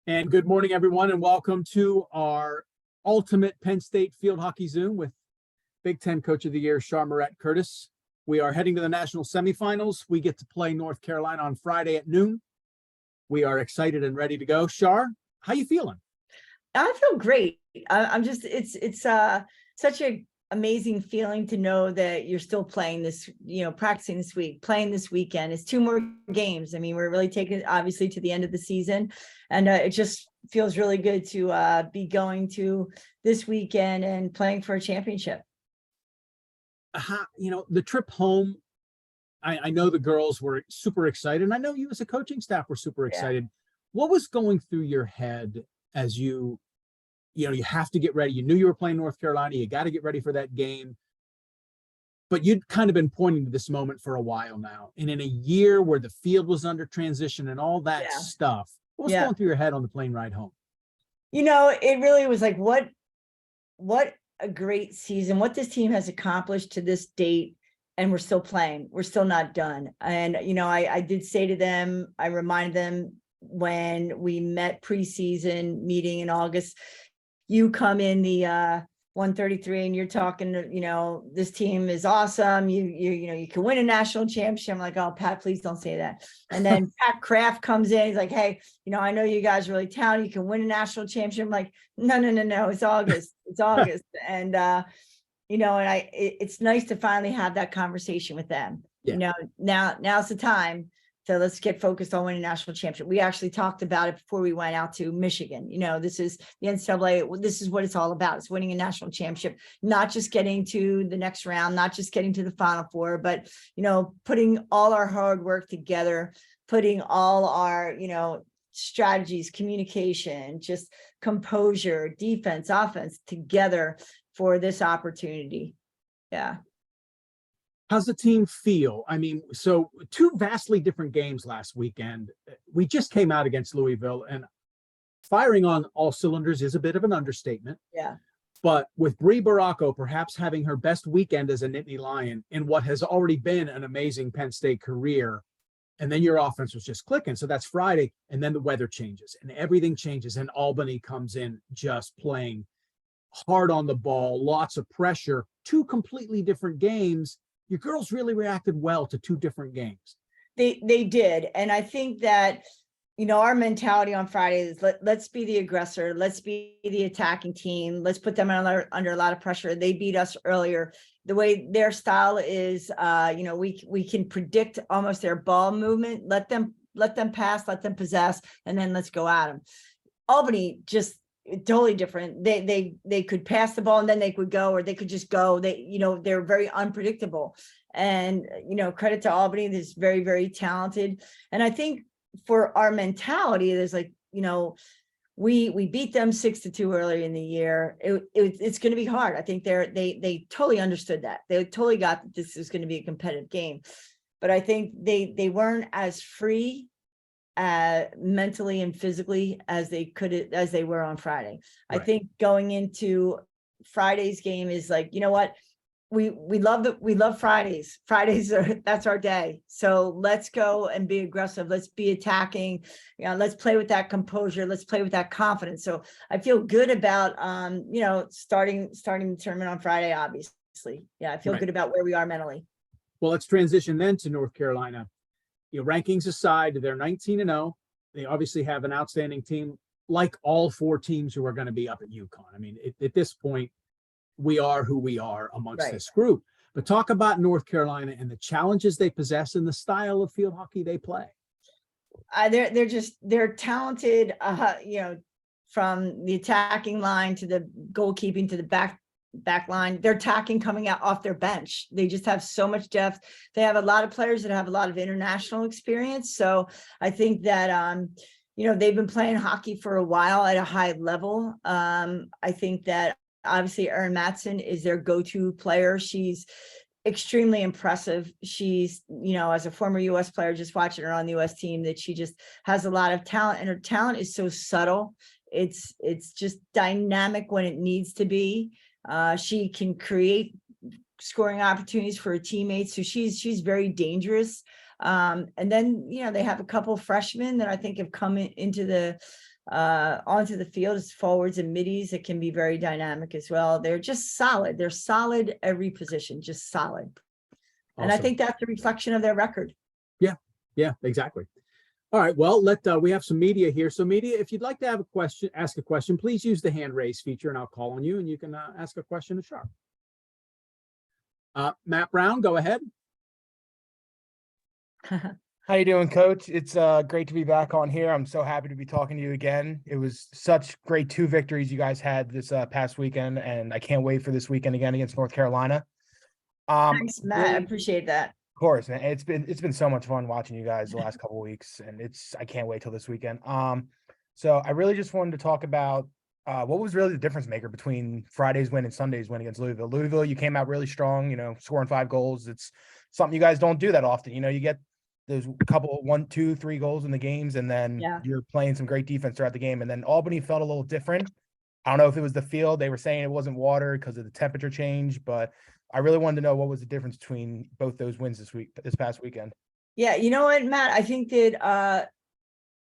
And good morning, everyone, and welcome to our ultimate Penn State Field Hockey Zoom with Big Ten Coach of the Year, Char Morett-Curtiss. We are heading to the national semifinals. We get to play North Carolina on Friday at noon. We are excited and ready to go. Char, how you feeling? I feel great. I'm just, it's such a amazing feeling to know that you're still playing this, practicing this week, playing this weekend. It's 2 more games. I mean, we're really taking it obviously to the end of the season, and it just feels really good to be going to this weekend and playing for a championship. The trip home, I know the girls were super excited, and I know you as a coaching staff were super excited. Yeah. What was going through your head as you have to get ready? You knew you were playing North Carolina. You got to get ready for that game. But you'd kind of been pointing to this moment for a while now. And in a year where the field was under transition and all that stuff, what was going through your head on the plane ride home? It really was like, what a great season, what this team has accomplished to this date. And we're still playing. We're still not done. And, I did say to them, I reminded them when we met preseason meeting in August, you come in the 133 and you're talking to, this team is awesome. You can win a national championship. I'm like, oh, Pat, please don't say that. And then Pat Kraft comes in. He's like, hey, I know you guys are really talented. You can win a national championship. I'm like, no. It's August. It's August. And, it's nice to finally have that conversation with them. Yeah. Now's the time. So let's get focused on winning a national championship. We actually talked about it before we went out to Michigan. This is the NCAA. This is what it's all about. It's winning a national championship, not just getting to the next round, not just getting to the Final Four, but, putting all our hard work together, putting all our, strategies, communication, just composure, defense, offense together for this opportunity. Yeah. How's the team feel? I mean, so 2 vastly different games last weekend. We just came out against Louisville, and firing on all cylinders is a bit of an understatement. Yeah. But with Bree Baracco perhaps having her best weekend as a Nittany Lion in what has already been an amazing Penn State career, and then your offense was just clicking. So that's Friday, and then the weather changes, and everything changes, and Albany comes in just playing hard on the ball, lots of pressure, 2 completely different games. Your girls really reacted well to 2 different games. They did. And I think that, our mentality on Friday is let's be the aggressor. Let's be the attacking team. Let's put them under a lot of pressure. They beat us earlier. The way their style is, we can predict almost their ball movement. Let them pass, let them possess, and then let's go at them. Albany just totally different. They could pass the ball and then they could go, or they could just go. They're very unpredictable. And credit to Albany, that's very, very talented. And I think for our mentality, there's we beat them 6-2 earlier in the year. It's going to be hard. I think they totally understood that. They totally got that this is going to be a competitive game. But I think they weren't as free mentally and physically as they were on Friday. Right. I think going into Friday's game is what we love Fridays. That's our day. So let's go and be aggressive. Let's be attacking. Let's play with that composure. Let's play with that confidence. So I feel good about starting the tournament on Friday. Obviously, I feel good about where we are mentally. Well, let's transition then to North Carolina. Rankings aside, they're 19-0. They obviously have an outstanding team, like all 4 teams who are going to be up at UConn. I mean, at this point, we are who we are amongst this group. But talk about North Carolina and the challenges they possess and the style of field hockey they play. They're talented, from the attacking line to the goalkeeping to the back line. They're attacking coming out off their bench. They just have so much depth. They have a lot of players that have a lot of international experience. So I think that, they've been playing hockey for a while at a high level. I think that obviously Erin Matson is their go-to player. She's extremely impressive. She's, as a former U.S. player, just watching her on the U.S. team, that she just has a lot of talent, and her talent is so subtle. It's just dynamic when it needs to be. She can create scoring opportunities for her teammates. So she's very dangerous. And then, they have a couple of freshmen that I think have come into the onto the field as forwards and middies. It can be very dynamic as well. They're just solid. They're solid every position, just solid. And I Awesome. think that's a reflection of their record. Yeah, exactly. All right, well, we have some media here. So media, if you'd like to have a question, ask a question, please use the hand raise feature and I'll call on you and you can ask a question to Char. Matt Brown, go ahead. How you doing, Coach? It's great to be back on here. I'm so happy to be talking to you again. It was such great 2 victories you guys had this past weekend, and I can't wait for this weekend again against North Carolina. Thanks, Matt. I Really, appreciate that. of course, man. It's been so much fun watching you guys the last couple of weeks, and I can't wait till this weekend. So I really just wanted to talk about what was really the difference maker between Friday's win and Sunday's win against Louisville. Louisville, you came out really strong, scoring 5 goals. It's something you guys don't do that often. You get those couple 1, 2, 3 goals in the games, and then you're playing some great defense throughout the game. And then Albany felt a little different. I don't know if it was the field. They were saying it wasn't water because of the temperature change, but I really wanted to know what was the difference between both those wins this past weekend. Yeah, you know what, Matt? I think that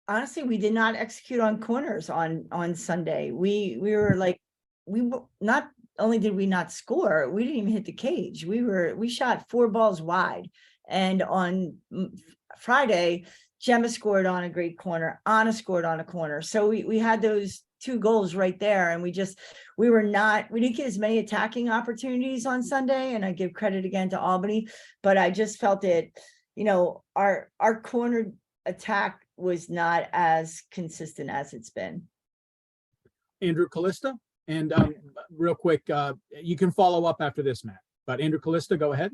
honestly, we did not execute on corners on Sunday. We were like, not only did we not score, we didn't even hit the cage. We shot 4 balls wide. And on Friday, Gemma scored on a great corner. Anna scored on a corner. So we had those 2 goals right there. And we didn't get as many attacking opportunities on Sunday. And I give credit again to Albany, but I just felt it, our corner attack was not as consistent as it's been. Andrew Callista, and real quick, you can follow up after this, Matt, but Andrew Callista, go ahead.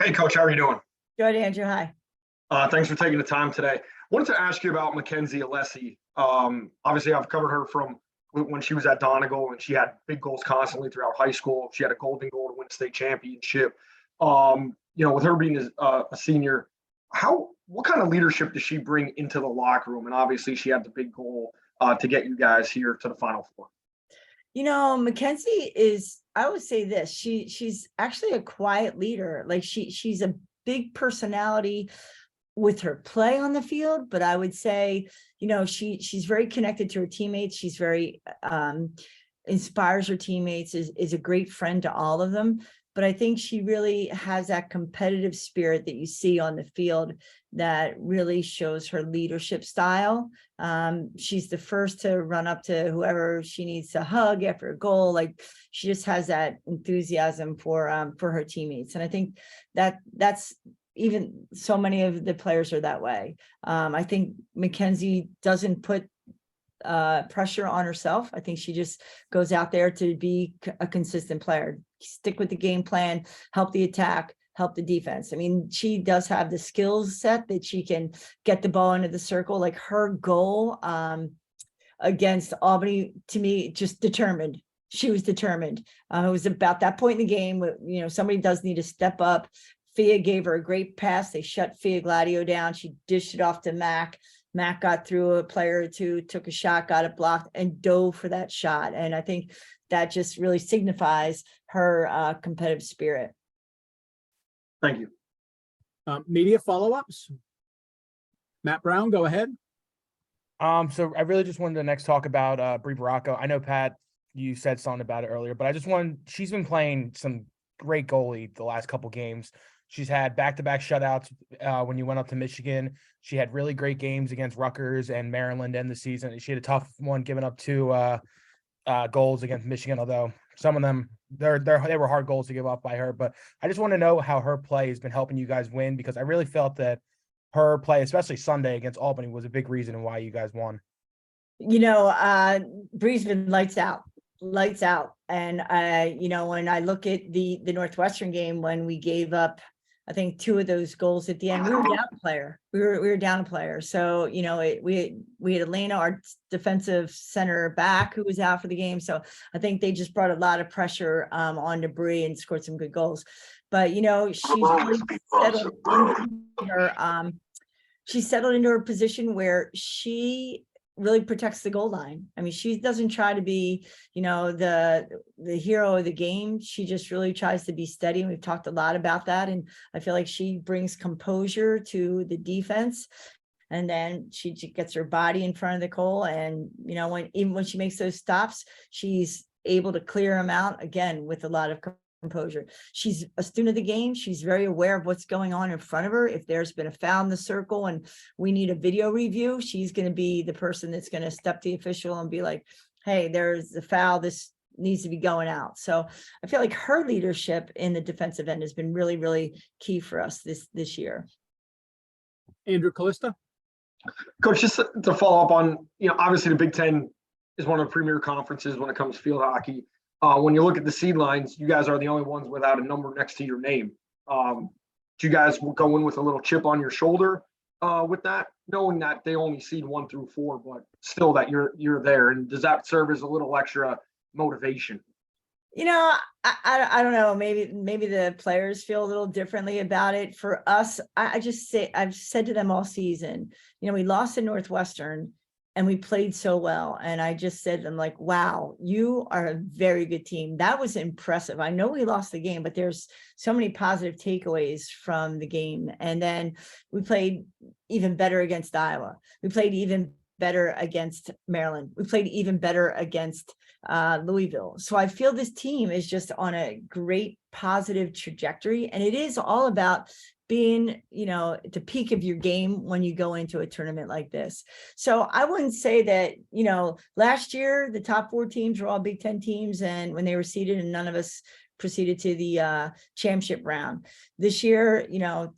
Hey, Coach, how are you doing? Good, Andrew. Hi. Thanks for taking the time today. Wanted to ask you about Mackenzie Alessi. Obviously, I've covered her from when she was at Donegal, and she had big goals constantly throughout high school. She had a golden goal to win a state championship. With her being a senior, what kind of leadership does she bring into the locker room? And obviously, she had the big goal to get you guys here to the Final Four. Mackenzie is, I would say this, she's actually a quiet leader. Like she's a big personality with her play on the field, but I would say, she's very connected to her teammates. She's very inspires her teammates, is a great friend to all of them. But I think she really has that competitive spirit that you see on the field that really shows her leadership style. She's the first to run up to whoever she needs to hug after a goal. Like she just has that enthusiasm for her teammates. And I think that's even so many of the players are that way. I think Mackenzie doesn't put pressure on herself. I think she just goes out there to be a consistent player, stick with the game plan, help the attack, help the defense. I mean, she does have the skills set that she can get the ball into the circle. Like her goal against Albany, to me, just determined. She was determined. It was about that point in the game where, somebody does need to step up. Fia gave her a great pass. They shut Fia Gladio down. She dished it off to Mac. Mac got through a player or two, took a shot, got it blocked, and dove for that shot. And I think that just really signifies her competitive spirit. Thank you. Media follow-ups. Matt Brown, go ahead. So I really just wanted to next talk about Brie Baracco. I know, Pat, you said something about it earlier, but she's been playing some great goalie the last couple games. She's had back-to-back shutouts when you went up to Michigan. She had really great games against Rutgers and Maryland in the season. She had a tough one, giving up 2 goals against Michigan, although some of them they were hard goals to give up by her. But I just want to know how her play has been helping you guys win, because I really felt that her play, especially Sunday against Albany, was a big reason why you guys won. Bree's been lights out. And when I look at the Northwestern game, when we gave up, I think 2 of those goals at the end, we were down a player. We were down a player. So, we had Elena, our defensive center back, who was out for the game. So I think they just brought a lot of pressure on to Bree and scored some good goals. But, she's really settled into her position where she really protects the goal line. I mean, she doesn't try to be, the hero of the game. She just really tries to be steady. And we've talked a lot about that. And I feel like she brings composure to the defense. And then she gets her body in front of the goal. And, even when she makes those stops, she's able to clear them out again with a lot of composure. She's a student of the game. She's very aware of what's going on in front of her. If there's been a foul in the circle and we need a video review, she's going to be the person that's going to step to the official and be like, hey, there's a foul. This needs to be going out. So I feel like her leadership in the defensive end has been really, really key for us this year. Andrew Callista? Coach, just to follow up on, obviously the Big Ten is one of the premier conferences when it comes to field hockey. When you look at the seed lines, you guys are the only ones without a number next to your name. Do you guys go in with a little chip on your shoulder with that, knowing that they only seed 1 through 4, but still that you're there? And does that serve as a little extra motivation? I don't know. Maybe the players feel a little differently about it. For us, I've said to them all season, we lost to Northwestern and we played so well. And I just said to them, like, wow, you are a very good team. That was impressive. I know we lost the game, but there's so many positive takeaways from the game. And then we played even better against Iowa. We played even better against Maryland. We played even better against Louisville. So I feel this team is just on a great positive trajectory. And it is all about being, at the peak of your game when you go into a tournament like this. So I wouldn't say that, last year, the top 4 teams were all Big Ten teams. And when they were seeded, and none of us proceeded to the championship round. This year,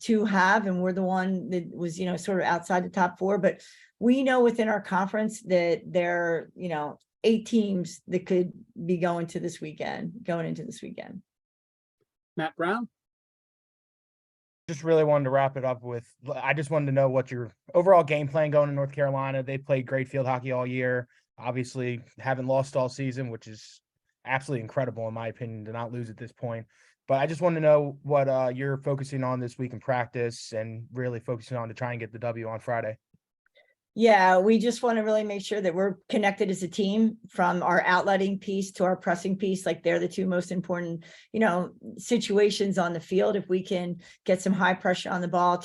2 have, and we're the one that was, sort of outside the top 4. But we know within our conference that there are, 8 teams that could be going into this weekend. Matt Brown? Just really wanted to wrap it up with, I just wanted to know what your overall game plan going to North Carolina. They played great field hockey all year. Obviously haven't lost all season, which is absolutely incredible in my opinion to not lose at this point. But I just want to know what you're focusing on this week in practice and really focusing on to try and get the W on Friday. Yeah, we just want to really make sure that we're connected as a team, from our outletting piece to our pressing piece. Like, they're the 2 most important, situations on the field. If we can get some high pressure on the ball,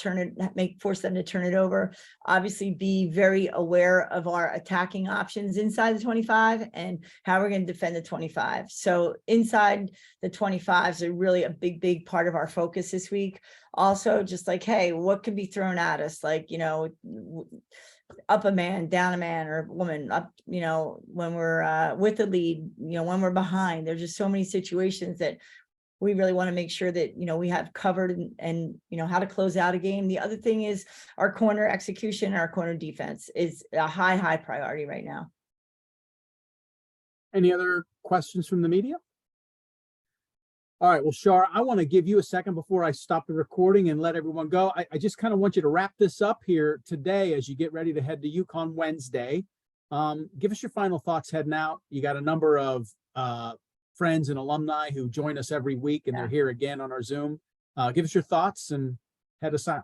force them to turn it over, obviously be very aware of our attacking options inside the 25 and how we're going to defend the 25. So inside the 25s are really a big part of our focus this week. Also, just like, hey, what can be thrown at us? Like, up a man, down a man or woman, up, when we're with the lead, when we're behind. There's just so many situations that we really want to make sure that, we have covered and how to close out a game. The other thing is our corner execution, our corner defense is a high priority right now. Any other questions from the media? All right, well, Char, I want to give you a second before I stop the recording and let everyone go. I just kind of want you to wrap this up here today as you get ready to head to UConn Wednesday. Give us your final thoughts heading out. You got a number of friends and alumni who join us every week, and they're here again on our Zoom. Give us your thoughts and head us out.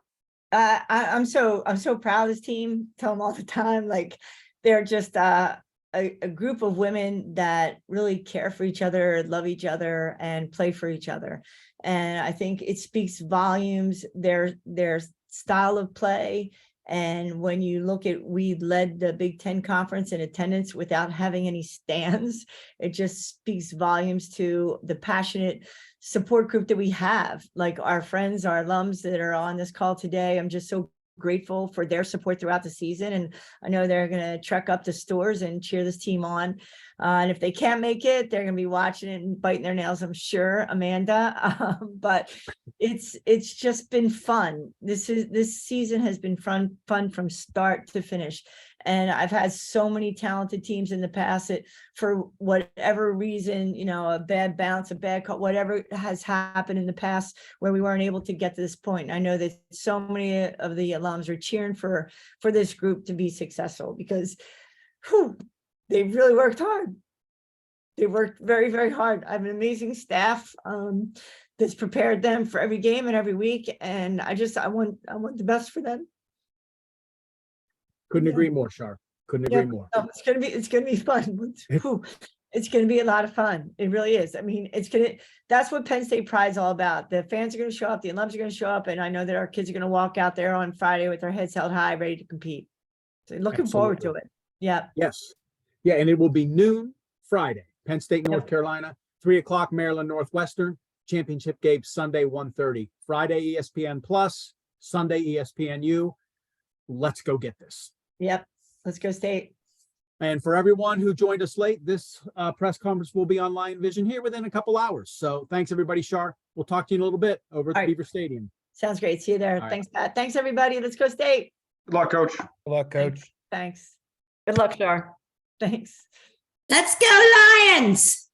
I'm so proud of this team. Tell them all the time, like, they're just a group of women that really care for each other, love each other, and play for each other. And I think it speaks volumes, their style of play. And when you look at, we led the Big Ten conference in attendance without having any stands. It just speaks volumes to the passionate support group that we have. Like, our friends, our alums that are on this call today, I'm just so grateful for their support throughout the season. And I know they're going to trek up to stores and cheer this team on. And if they can't make it, they're going to be watching it and biting their nails, I'm sure, Amanda. But it's just been fun. This season has been fun from start to finish. And I've had so many talented teams in the past that, for whatever reason, a bad bounce, a bad cut, whatever has happened in the past where we weren't able to get to this point. And I know that so many of the alums are cheering for this group to be successful, because they really worked hard. They worked very, very hard. I have an amazing staff that's prepared them for every game and every week. And I want the best for them. Couldn't agree more, Char. Couldn't agree more. No, it's gonna be fun. It's going to be a lot of fun. It really is. I mean, that's what Penn State Pride's all about. The fans are going to show up, the alums are going to show up, and I know that our kids are going to walk out there on Friday with their heads held high, ready to compete. So looking forward to Absolutely. it. Yeah. Yes. Yeah, and it will be noon Friday, Penn State, North Yep. Carolina, 3:00 Maryland Northwestern, championship game Sunday, 1:30. Friday, ESPN Plus, Sunday, ESPNU. Let's go get this. Yep. Let's go State. And for everyone who joined us late, this press conference will be on Lion Vision here within a couple hours. So thanks, everybody. Char, we'll talk to you in a little bit over at the All right. Beaver Stadium. Sounds great. See you there. All right. Thanks, Pat. Thanks, everybody. Let's go State. Good luck, coach. Good luck, coach. Thanks. Good luck, Char. Thanks. Let's go Lions!